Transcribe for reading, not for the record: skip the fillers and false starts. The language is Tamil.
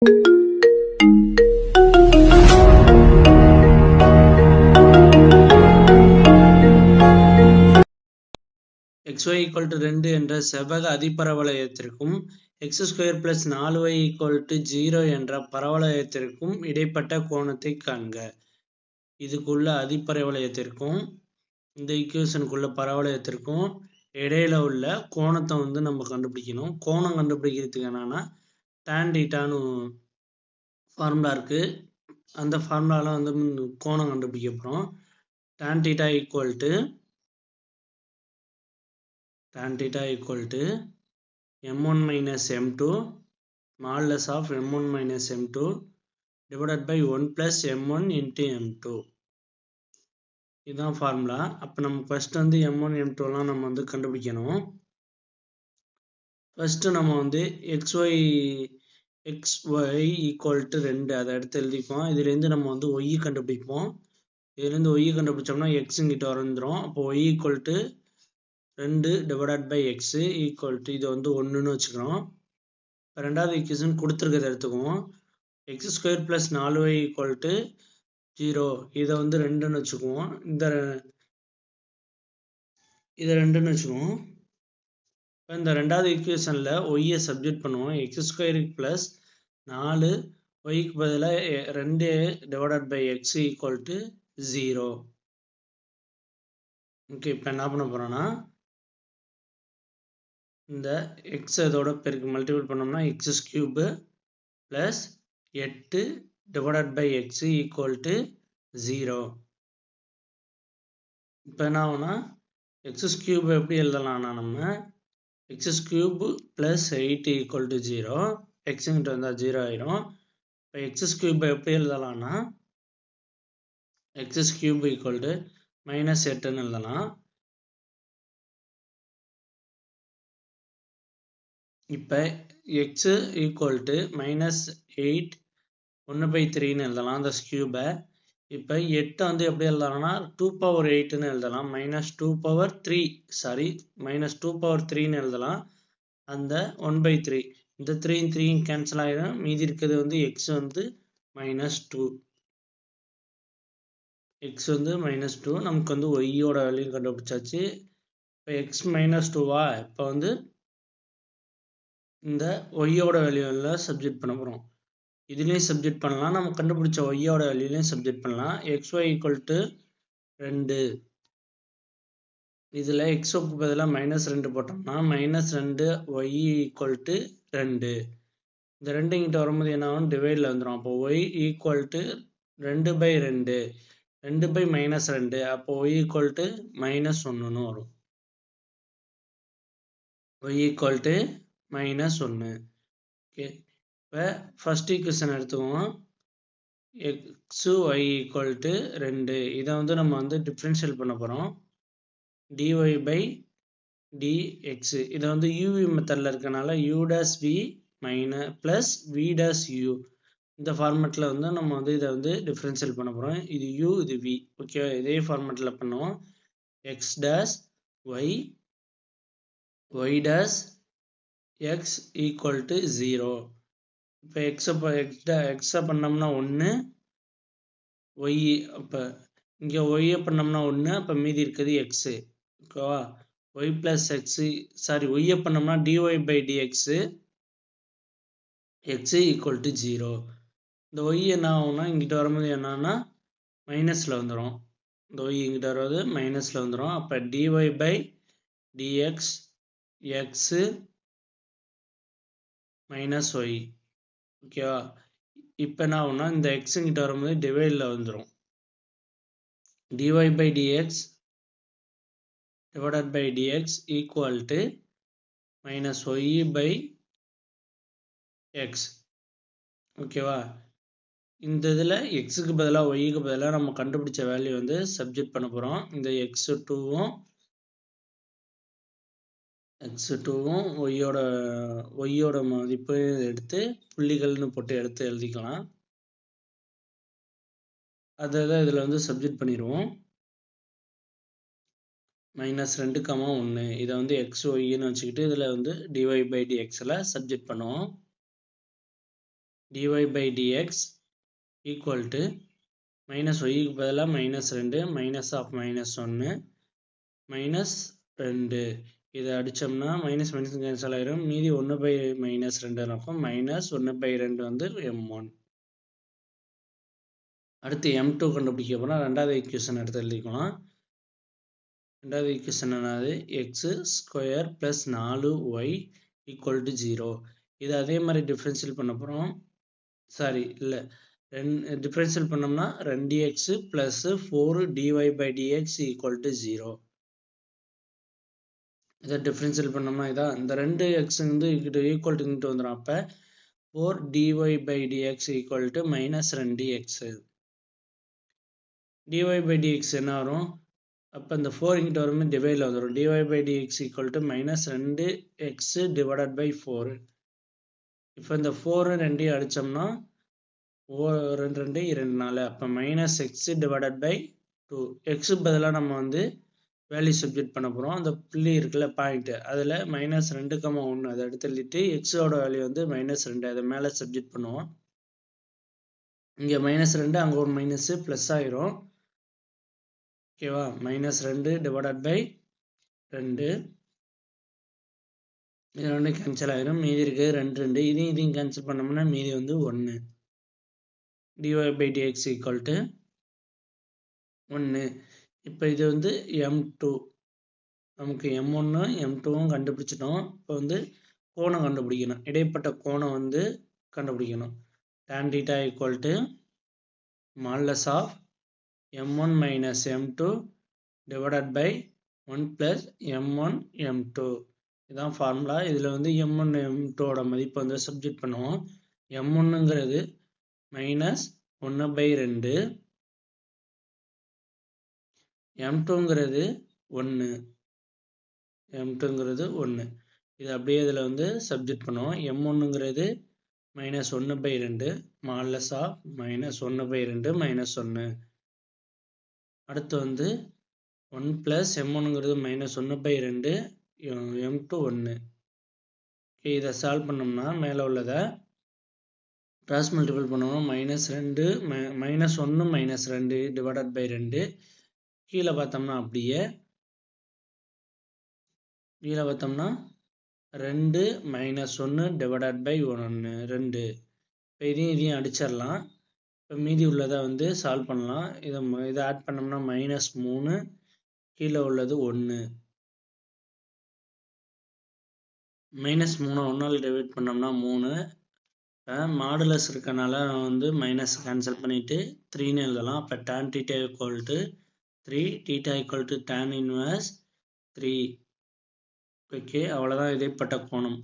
xy equal to 2 என்ற செவ்வக அதிபரவளையத்திற்கும் x² plus 4y equal to 0 என்ற பரவளையத்திற்கும் இடைப்பட்ட கோணத்தை காண்க. இதுக்குள்ள அதிபரவளையத்திற்கும் இந்த ஈக்குவேஷனுக்குள்ள பரவளையத்திற்கும் இடையில உள்ள கோணத்தை வந்து நம்ம கண்டுபிடிக்கணும். கோணம் கண்டுபிடிக்கிறதுக்கு என்னன்னா tan θன்னு ஃபார்முலா இருக்கு. அந்த ஃபார்முலால வந்து கோணம் கண்டுபிடிக்க போறோம். tan θ equal to m1 minus m2 modulus of m1 minus m2 divided by 1 plus m1 into m2. இதுதான் ஃபார்முலா. அப்போ நம்ம ஃபர்ஸ்ட் வந்து m1 m2 எல்லாம் நம்ம வந்து கண்டுபிடிக்கணும். ஃபர்ஸ்ட் நம்ம வந்து xy equal to 2 அதை எடுத்து எழுதிப்போம். இதுலேருந்து நம்ம வந்து y கண்டுபிடிப்போம். இதுலேருந்து y கண்டுபிடிச்சோம்னா x இங்கிட்ட வந்துடும். அப்போ y equal to 2 divided by x equal to இது வந்து 1ன்னு வச்சுக்கிறோம். ரெண்டாவது ஈக்குவேஷன் கொடுத்துருக்கிறத எடுத்துக்குவோம். x² plus 4y equal to 0 இதை வந்து 2ன்னு வச்சுக்குவோம். இதை 2ன்னு வச்சுக்குவோம். இந்த ரெண்டாவது ஈக்குவேஷனில் ஒய்யை சப்ஜெக்ட் பண்ணுவோம். x² plus 4 ஒய்க்கு பதிலாக 2 divided by x equal to 0. Okay, இப்போ என்ன பண்ண போகிறோன்னா இந்த x இதோட பெருக்கு மல்டிபிள் பண்ணோம்னா x³ plus 8 divided by x equal to 0. இப்போ என்ன ஆகும்னா x³ எப்படி எழுதலாம்னா நம்ம x³ plus 8 equal to 0. x-ங்கிட்ட வந்தால் 0 ஆயிரும். இப்போ x³ எப்படி எழுதலாம்னா x³ equal to -8ன்னு எழுதலாம். இப்போ x equal to -8 1/3ன்னு எழுதலாம் அந்த ஸ்கியூபை. இப்போ 8 வந்து எப்படி எழுதலாம்னா 2/8ன்னு எழுதலாம். -2/3ன்னு எழுதலாம். அந்த 1/3 இந்த 3 கேன்சல் ஆயிடும். மீதி இருக்கிறது வந்து x வந்து -2. x வந்து -2. நமக்கு வந்து y-யோட வேல்யூ கண்டுபிடிச்சாச்சு. இப்போ x -2வா, இப்போ வந்து இந்த y-யோட வேல்யூவில் சப்ஜெக்ட் பண்ண போகிறோம். இதுலேயும் சப்ஜெக்ட் பண்ணலாம். நம்ம கண்டுபிடிச்ச y-யோட வேல்யூலையும் சப்ஜெக்ட் பண்ணலாம். xy equal to 2. இதில் x-க்கு பதிலாக -2 போட்டோம்னா -2 y equal to 2. இந்த 2 இங்கிட்ட வரும்போது என்ன ஆகும், டிவைடில் வந்துடும். அப்போ y equal to 2/2 2/-2. அப்போ y equal to -1ன்னு வரும். y equal to -1. ஓகே, இப்போ ஃபர்ஸ்ட் ஈக்குவேஷன் எடுத்துக்குவோம். xy equal to 2. இதை வந்து நம்ம வந்து டிஃப்ரென்ஷியல் பண்ண போகிறோம். dy/dx இதை வந்து uv மெத்தடில் இருக்கனால u'(v) plus v'(u) இந்த ஃபார்மேட்டில் வந்து நம்ம வந்து இதை வந்து டிஃப்ரென்ஷியல் பண்ண போகிறோம். இது u, இது v. ஓகே, இதே ஃபார்மேட்டில் பண்ணுவோம். x'(y) y'(x) equal to 0. இப்போ எக்ஸை பண்ணோம்னா 1, y அப்போ இங்கே ஒய்யை பண்ணோம்னா 1, அப்போ மீதி இருக்குது எக்ஸு. ஓகேவா, y plus x ஒய்யை பண்ணோம்னா dy/dx x equal to 0. இந்த y என்ன ஆகும்னா இங்கிட்ட வரும்போது என்னன்னா மைனஸில் வந்துடும். இந்த y இங்கிட்ட வருவது மைனஸில் வந்துடும். அப்போ dy/dx x minus y. ஓகேவா, இப்போ என்ன ஆகும்னா இந்த x கிட்ட வரும்போது டிவைடில் வந்துடும். dy/dx divided by dx equal to -y/x. ஓகேவா, இந்த இதில் எக்ஸுக்கு பதிலாக ஒய்க்கு பதிலாக நம்ம கண்டுபிடிச்ச வேல்யூ வந்து சப்ஜெக்ட் பண்ண போகிறோம். இந்த x2வும் ஒய்யோட மதிப்பு எடுத்து புள்ளிகள்னு போட்டு எடுத்து எழுதிக்கலாம். அதை இதில் வந்து சப்ஜெக்ட் பண்ணிடுவோம். -2, 1 இதை வந்து xyன்னு வச்சுக்கிட்டு இதில் வந்து dy/dxல சப்ஜெக்ட் பண்ணுவோம். dy by dx equal to minus yக்கு பதிலாக -2 minus of -1 minus 2 இதை அடிச்சோம்னா மைனஸ் மைனஸ் கேன்சல் ஆயிரும். மீதி 1/-2 இருக்கும். -1/2 வந்து m1. அடுத்து m2 கண்டுபிடிக்க போனால் ரெண்டாவது ஈக்குவேஷன் எடுத்து எழுதிக்கலாம். ரெண்டாவது ஈக்குவேஷன் என்னது? x² + 4y = 0. இது அதே மாதிரி டிஃபரன்ஷியல் பண்ண போகிறோம். சாரி இல்லை, டிஃபரன்ஷியல் பண்ணோம்னா 2x + 4dy by dx = 0. இதை டிஃபரன்ஷியல் பண்ணோம்னா இதான் இந்த 2x வந்து ஈக்குவல் டு இங்கிட்டு வந்துடும். அப்போ 4dy by dx = -2x. dy by dx என்ன வரும்? அப்போ இந்த 4 இங்கிட்டு வரும்போது டிவைடில் வந்துடும். dy by dx = -2x / 4. இப்போ இந்த 4 2 அடித்தோம்னா 2 2 2 4. அப்போ -x / 2. x பதிலாக நம்ம வந்து வேல்யூ சப்ஜெக்ட் பண்ண போகிறோம். அந்த புள்ளி இருக்குல்ல பாயிண்ட், அதில் -2,1 அதை எடுத்து எழுதிட்டு எக்ஸோட வேல்யூ வந்து -2 அதை மேலே சப்ஜெக்ட் பண்ணுவோம். இங்கே -2 அங்கே ஒரு மைனஸ் ப்ளஸ் ஆயிரும். ஓகேவா? -2 / 2 இது 2 கேன்சல் ஆயிரும். மீதி இருக்குது 2 2. இதையும் கேன்சல் பண்ணோம்னா மீதி வந்து 1. dy by dx = 1. இப்போ இது வந்து m2. நமக்கு m1 m2வும் கண்டுபிடிச்சிட்டோம். இப்போ வந்து கோணம் கண்டுபிடிக்கணும். இடைப்பட்ட கோணம் வந்து கண்டுபிடிக்கணும். tan θ = modulus of m1 minus m2 divided by 1 plus m1 m2. இதுதான் ஃபார்முலா. இதில் வந்து m1 m2ஓட மதிப்பு வந்து சப்ஜெக்ட் பண்ணுவோம். m1ங்கிறது -1/2, m2ங்கிறது 1. இது அப்படியே இதில் வந்து சப்ஜெக்ட் பண்ணுவோம். m1ங்கிறது -1/2 modulus of -1/2 -1. அடுத்து வந்து 1 plus m1ங்கிறது -1/2 m2 1. இதை சால்வ் பண்ணோம்னா மேலே உள்ளதை கிராஸ் மல்டிபிள் பண்ணோம்னா -2 -1 -2 divided by 2. கீழே பார்த்தோம்னா அப்படியே 2 -1 divided by 1 2. இப்போ இதையும் அடிச்சிடலாம். இப்போ மீதி உள்ளதை வந்து சால்வ் பண்ணலாம். இதை ஆட் பண்ணோம்னா -3, கீழே உள்ளது 1. -3 1ஆல் டிவைட் பண்ணோம்னா 3. மாடுலஸ் இருக்கனால நான் வந்து மைனஸ் கேன்சல் பண்ணிவிட்டு 3ன்னு எழுதலாம். அப்போ tan θ = 3, θ = tan 1 3. ஓகே, அவ்வளோதான் இடைப்பட்ட கோணம்.